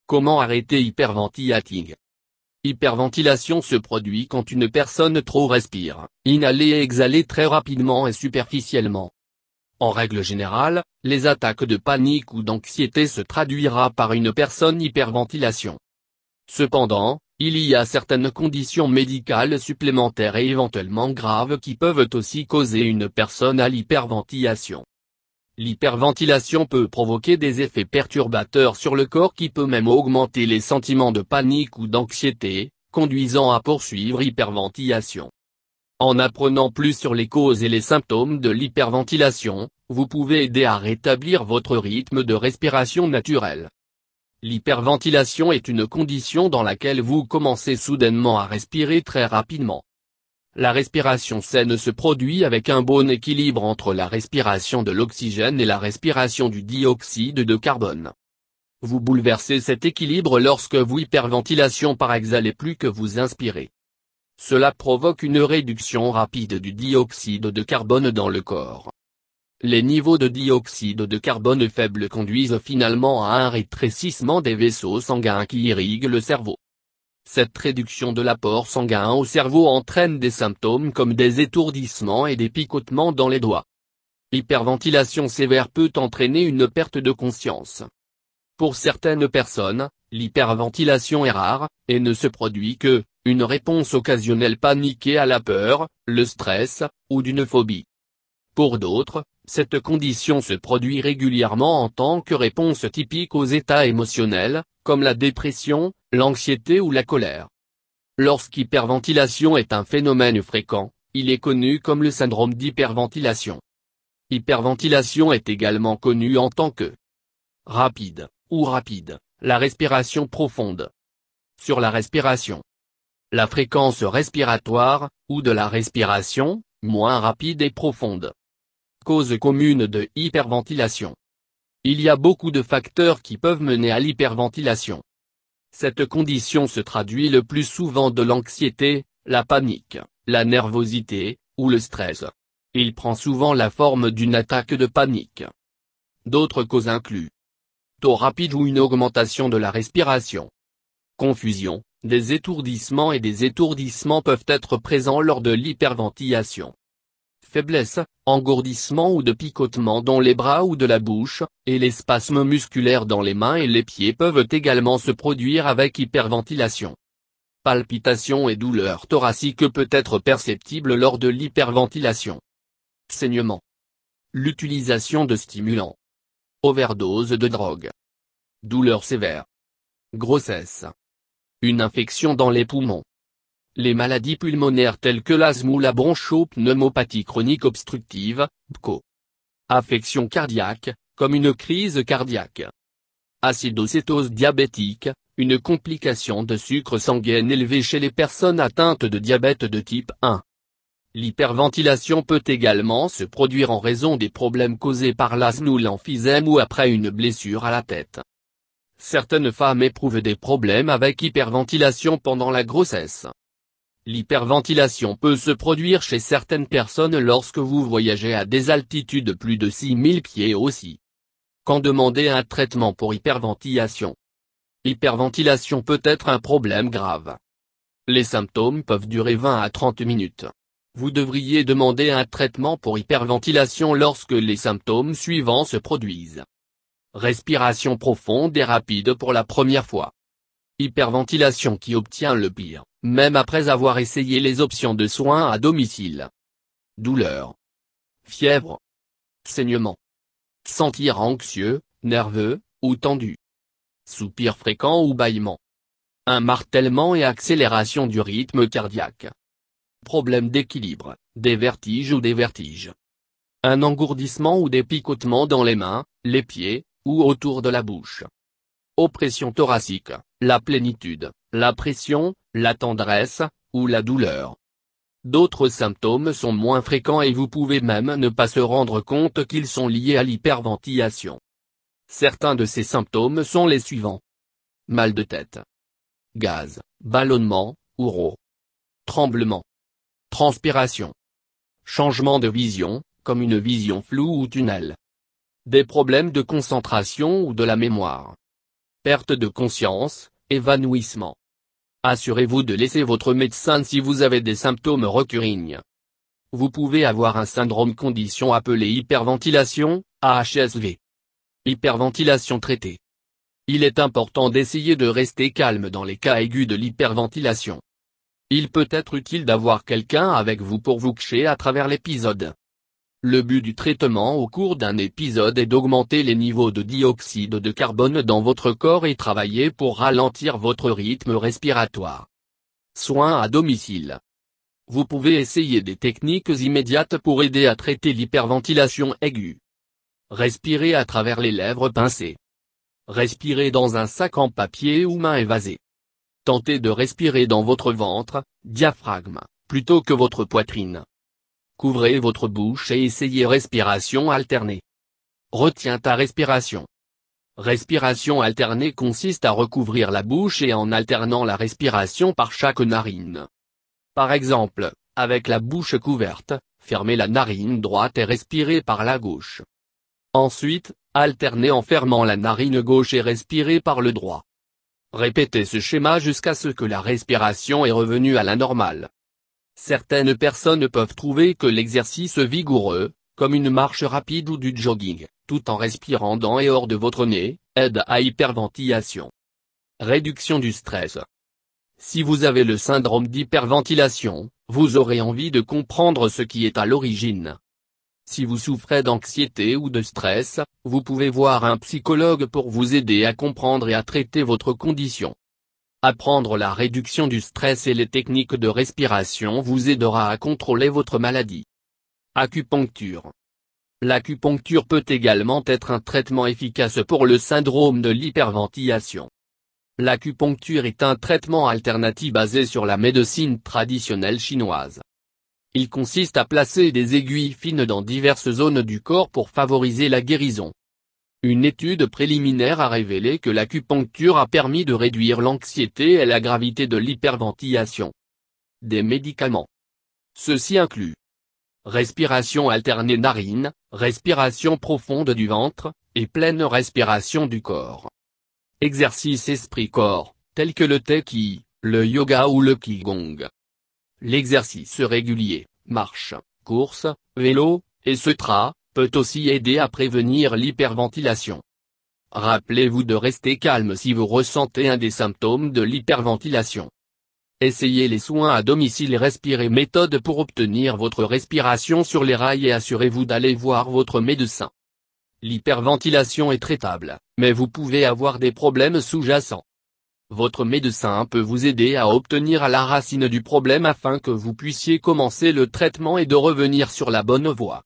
Comment arrêter hyperventilating? Hyperventilation se produit quand une personne trop respire, inhale et exhale très rapidement et superficiellement. En règle générale, les attaques de panique ou d'anxiété se traduira par une personne hyperventilation. Cependant, il y a certaines conditions médicales supplémentaires et éventuellement graves qui peuvent aussi causer une personne à l'hyperventilation. L'hyperventilation peut provoquer des effets perturbateurs sur le corps qui peut même augmenter les sentiments de panique ou d'anxiété, conduisant à poursuivre hyperventilation. En apprenant plus sur les causes et les symptômes de l'hyperventilation, vous pouvez aider à rétablir votre rythme de respiration naturel. L'hyperventilation est une condition dans laquelle vous commencez soudainement à respirer très rapidement. La respiration saine se produit avec un bon équilibre entre la respiration de l'oxygène et la respiration du dioxyde de carbone. Vous bouleversez cet équilibre lorsque vous hyperventilation par exhaler plus que vous inspirez. Cela provoque une réduction rapide du dioxyde de carbone dans le corps. Les niveaux de dioxyde de carbone faibles conduisent finalement à un rétrécissement des vaisseaux sanguins qui irriguent le cerveau. Cette réduction de l'apport sanguin au cerveau entraîne des symptômes comme des étourdissements et des picotements dans les doigts. L'hyperventilation sévère peut entraîner une perte de conscience. Pour certaines personnes, l'hyperventilation est rare, et ne se produit que, une réponse occasionnelle paniquée à la peur, le stress, ou d'une phobie. Pour d'autres, cette condition se produit régulièrement en tant que réponse typique aux états émotionnels, comme la dépression, l'anxiété ou la colère. Lorsqu'hyperventilation est un phénomène fréquent, il est connu comme le syndrome d'hyperventilation. Hyperventilation est également connue en tant que rapide, ou rapide, la respiration profonde. Sur la respiration. La fréquence respiratoire, ou de la respiration, moins rapide et profonde. Cause commune de hyperventilation. Il y a beaucoup de facteurs qui peuvent mener à l'hyperventilation. Cette condition se traduit le plus souvent de l'anxiété, la panique, la nervosité, ou le stress. Il prend souvent la forme d'une attaque de panique. D'autres causes incluent taux rapide ou une augmentation de la respiration. Confusion, des étourdissements et des étourdissements peuvent être présents lors de l'hyperventilation. Faiblesse, engourdissement ou de picotement dans les bras ou de la bouche, et les spasmes musculaires dans les mains et les pieds peuvent également se produire avec hyperventilation. Palpitations et douleurs thoraciques peut être perceptible lors de l'hyperventilation. Saignement. L'utilisation de stimulants. Overdose de drogue. Douleurs sévères. Grossesse. Une infection dans les poumons. Les maladies pulmonaires telles que l'asthme ou la bronchopneumopathie chronique obstructive, BCO. Affection cardiaque, comme une crise cardiaque. Acidocétose diabétique, une complication de sucre sanguin élevé chez les personnes atteintes de diabète de type 1. L'hyperventilation peut également se produire en raison des problèmes causés par l'asthme ou l'emphysème ou après une blessure à la tête. Certaines femmes éprouvent des problèmes avec hyperventilation pendant la grossesse. L'hyperventilation peut se produire chez certaines personnes lorsque vous voyagez à des altitudes de plus de 6000 pieds aussi. Quand demander un traitement pour hyperventilation. Hyperventilation peut être un problème grave. Les symptômes peuvent durer 20 à 30 minutes. Vous devriez demander un traitement pour hyperventilation lorsque les symptômes suivants se produisent. Respiration profonde et rapide pour la première fois. Hyperventilation qui obtient le pire, même après avoir essayé les options de soins à domicile. Douleur. Fièvre. Saignement. Sentir anxieux, nerveux, ou tendu. Soupir fréquent ou bâillement. Un martèlement et accélération du rythme cardiaque. Problème d'équilibre, des vertiges ou des vertiges. Un engourdissement ou des picotements dans les mains, les pieds, ou autour de la bouche. Oppression thoracique, la plénitude, la pression, la tendresse, ou la douleur. D'autres symptômes sont moins fréquents et vous pouvez même ne pas se rendre compte qu'ils sont liés à l'hyperventilation. Certains de ces symptômes sont les suivants. Mal de tête. Gaz, ballonnement, ou rot. Tremblement. Transpiration. Changement de vision, comme une vision floue ou tunnel. Des problèmes de concentration ou de la mémoire. perte de conscience, évanouissement. Assurez-vous de laisser votre médecin si vous avez des symptômes récurrents. Vous pouvez avoir un syndrome condition appelée hyperventilation, AHSV. Hyperventilation traitée. Il est important d'essayer de rester calme dans les cas aigus de l'hyperventilation. Il peut être utile d'avoir quelqu'un avec vous pour vous coacher à travers l'épisode. Le but du traitement au cours d'un épisode est d'augmenter les niveaux de dioxyde de carbone dans votre corps et travailler pour ralentir votre rythme respiratoire. Soins à domicile. Vous pouvez essayer des techniques immédiates pour aider à traiter l'hyperventilation aiguë. Respirez à travers les lèvres pincées. Respirez dans un sac en papier ou main évasée. Tentez de respirer dans votre ventre, diaphragme, plutôt que votre poitrine. Couvrez votre bouche et essayez respiration alternée. Retiens ta respiration. Respiration alternée consiste à recouvrir la bouche et en alternant la respiration par chaque narine. Par exemple, avec la bouche couverte, fermez la narine droite et respirez par la gauche. Ensuite, alternez en fermant la narine gauche et respirez par le droit. Répétez ce schéma jusqu'à ce que la respiration est revenue à la normale. Certaines personnes peuvent trouver que l'exercice vigoureux, comme une marche rapide ou du jogging, tout en respirant dans et hors de votre nez, aide à hyperventilation. Réduction du stress. Si vous avez le syndrome d'hyperventilation, vous aurez envie de comprendre ce qui est à l'origine. Si vous souffrez d'anxiété ou de stress, vous pouvez voir un psychologue pour vous aider à comprendre et à traiter votre condition. Apprendre la réduction du stress et les techniques de respiration vous aidera à contrôler votre maladie. Acupuncture. L'acupuncture peut également être un traitement efficace pour le syndrome de l'hyperventilation. L'acupuncture est un traitement alternatif basé sur la médecine traditionnelle chinoise. Il consiste à placer des aiguilles fines dans diverses zones du corps pour favoriser la guérison. Une étude préliminaire a révélé que l'acupuncture a permis de réduire l'anxiété et la gravité de l'hyperventilation. Des médicaments. Ceci inclut respiration alternée narine, respiration profonde du ventre, et pleine respiration du corps. Exercices esprit-corps, tels que le tai chi, le yoga ou le qigong. L'exercice régulier, marche, course, vélo, etc., peut aussi aider à prévenir l'hyperventilation. Rappelez-vous de rester calme si vous ressentez un des symptômes de l'hyperventilation. Essayez les soins à domicile et respirez méthode pour obtenir votre respiration sur les rails et assurez-vous d'aller voir votre médecin. L'hyperventilation est traitable, mais vous pouvez avoir des problèmes sous-jacents. Votre médecin peut vous aider à obtenir à la racine du problème afin que vous puissiez commencer le traitement et de revenir sur la bonne voie.